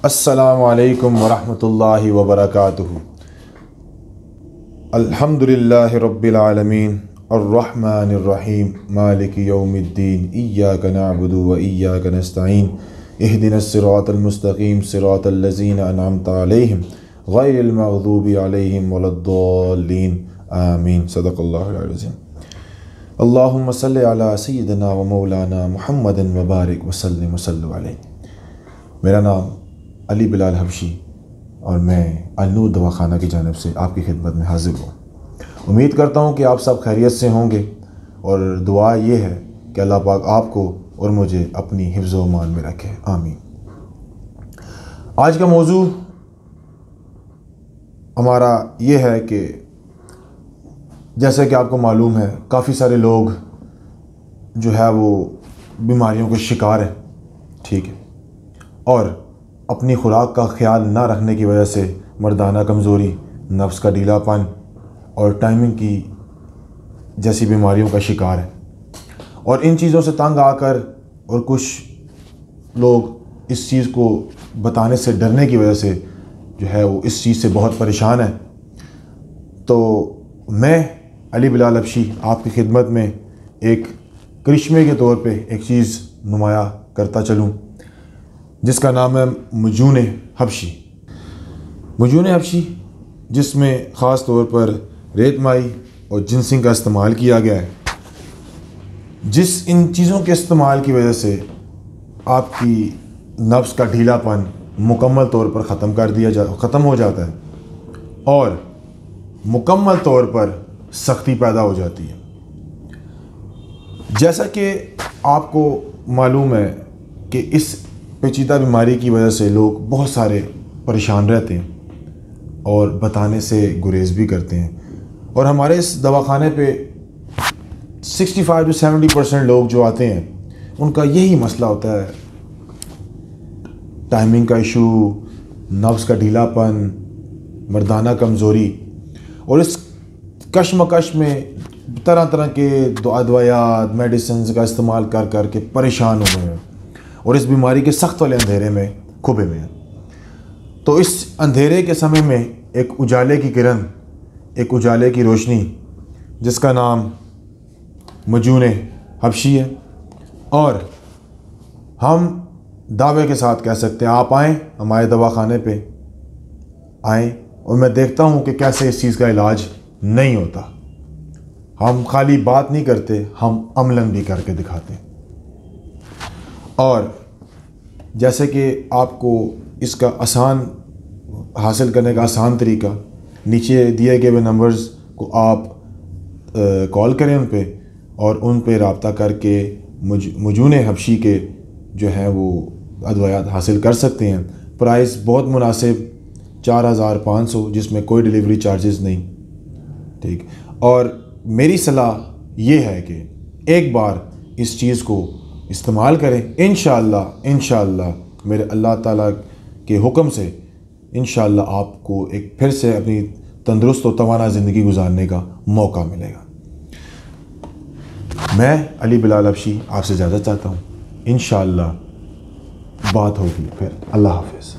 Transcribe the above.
السلام علیکم ورحمۃ اللہ وبرکاتہ۔ الحمدللہ رب العالمین الرحمن الرحیم مالک یوم الدین ایاک نعبد و ایاک نستعین اہدنا الصراط المستقیم صراط الذین انعمت علیہم غیر المغضوب علیہم ولا الضالین آمین۔ صدق اللہ العظیم۔ اللہم صلی علی سیدنا و مولانا محمد وبارک وسلم وصلوا علیہ۔ میرا نام علی بلال حبشی اور میں النور دواخانہ کی جانب سے آپ کی خدمت میں حاضر ہوں۔ امید کرتا ہوں کہ آپ سب خیریت سے ہوں گے، اور دعا یہ ہے کہ اللہ پاک آپ کو اور مجھے اپنی حفظ و امان میں رکھے، آمین۔ آج کا موضوع ہمارا یہ ہے کہ جیسے کہ آپ کو معلوم ہے کافی سارے لوگ جو ہے وہ بیماریوں کے شکار ہیں، ٹھیک ہے، اور اپنی خوراک کا خیال نہ رکھنے کی وجہ سے مردانہ کمزوری، نفس کا ڈھیلا پن اور ٹائمنگ کی جیسی بیماریوں کا شکار ہے، اور ان چیزوں سے تنگ آ کر اور کچھ لوگ اس چیز کو بتانے سے ڈرنے کی وجہ سے جو ہے وہ اس چیز سے بہت پریشان ہیں۔ تو میں علی بلال حبشی آپ کی خدمت میں ایک کرشمے کے طور پہ ایک چیز نمایاں کرتا چلوں جس کا نام ہے مجون حبشی۔ مجون حبشی جس میں خاص طور پر ریت مائی اور جنسنگ کا استعمال کیا گیا ہے، جس ان چیزوں کے استعمال کی وجہ سے آپ کی نفس کا ڈھیلا پن مکمل طور پر ختم ہو جاتا ہے اور مکمل طور پر سختی پیدا ہو جاتی ہے۔ جیسا کہ آپ کو معلوم ہے کہ اس پیچیدہ بیماری کی وجہ سے لوگ بہت سارے پریشان رہتے ہیں اور بتانے سے گریز بھی کرتے ہیں، اور ہمارے اس دواخانے پہ 65 to 70% لوگ جو آتے ہیں ان کا یہی مسئلہ ہوتا ہے، ٹائمنگ کا ایشو، نفس کا ڈھیلا پن، مردانہ کمزوری، اور اس کشمکش میں طرح طرح کے ادویات میڈیسنز کا استعمال کر کر کے پریشان ہوئے ہیں اور اس بیماری کے سخت والے اندھیرے میں کھبے ہوئے ہیں۔ تو اس اندھیرے کے سمے میں ایک اجالے کی کرن، ایک اجالے کی روشنی جس کا نام مجون حبشی ہے، اور ہم دعوے کے ساتھ کہہ سکتے ہیں آپ آئیں ہمارے دواخانے پہ آئیں، اور میں دیکھتا ہوں کہ کیسے اس چیز کا علاج نہیں ہوتا۔ ہم خالی بات نہیں کرتے، ہم عملاً بھی کر کے دکھاتے ہیں۔ اور جیسے کہ آپ کو اس کا آسان حاصل کرنے کا آسان طریقہ، نیچے دیے گئے نمبرز کو آپ کال کریں ان پہ، اور ان پہ رابطہ کر کے مجون حبشی کے جو ہیں وہ ادویات حاصل کر سکتے ہیں۔ پرائس بہت مناسب، 4500، جس میں کوئی ڈیلیوری چارجز نہیں، ٹھیک۔ اور میری صلاح یہ ہے کہ ایک بار اس چیز کو استعمال کریں، انشاءاللہ میرے اللہ تعالیٰ کے حکم سے انشاءاللہ آپ کو ایک پھر سے اپنی تندرست و توانا زندگی گزارنے کا موقع ملے گا۔ میں علی بلال حبشی آپ سے اجازت چاہتا ہوں، انشاءاللہ بات ہوگی پھر۔ اللہ حافظ۔